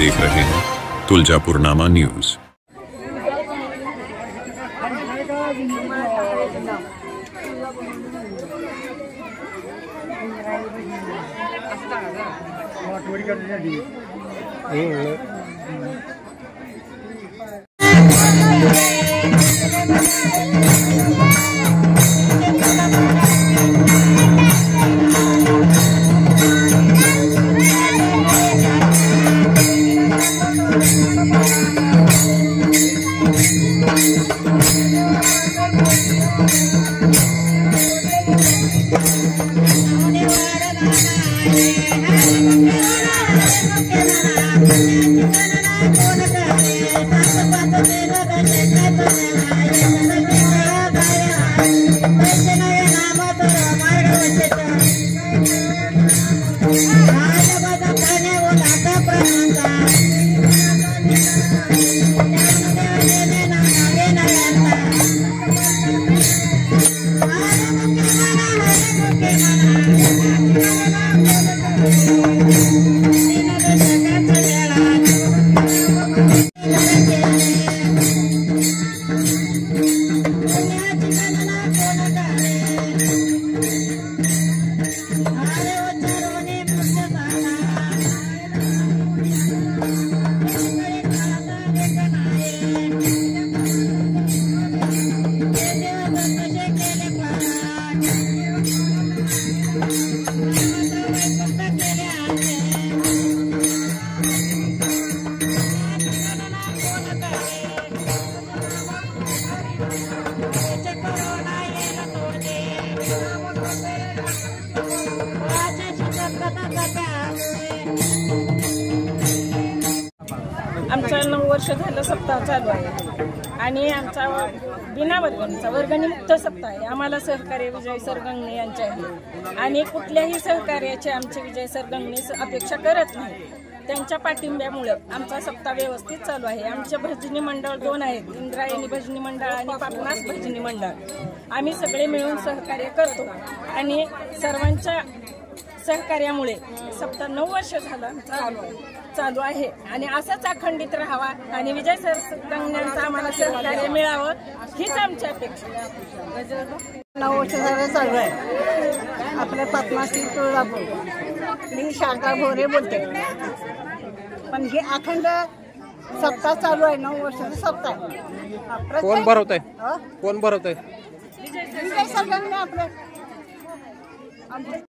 देख रहे हैं तुलजापुरनामा न्यूज। आमचा 9 वर्ष झालं सप्ताह चालू आहे आणि आमचा बिना वर्गणीचा वर्गणीमुक्त सप्ताह आहे। आम्हाला सहकार्य विजय सर गंगणे यांचे आहे आणि कुठल्याही सहकार्याची आमचे विजय सर गंगणे अपेक्षा करत नाही। त्यांच्या पाठिंब्यामुळे आमचा सप्ताह व्यवस्थित चालू आहे। आमचे भजनी मंडळ 2 आहेत, इंद्रायणी भजनी मंडळ आणि पापनास भजनी मंडळ। आम्ही सगळे मिळून सहकार्य करतो आणि सर्वांच्या सहकार्यामुळे सप्ताह 9 वर्ष झालं चालू आहे आणि असाच अखंडित राहावा आणि विजय सर गंगण्यांचं आम्हाला सहकार्य मिळावं हीच आमची अपेक्षा। 9 वर्ष झालं चालू आहे आपल्या पद्मावती तुळजापूर। मी शारदा भोरे बोलते। पण हे अखंड सप्ताह चालू आहे, 9 वर्षाचा सप्ताह आहे। कोण भरवत आहे? कोण भरवत आहे? विजय सर गंगणे आपले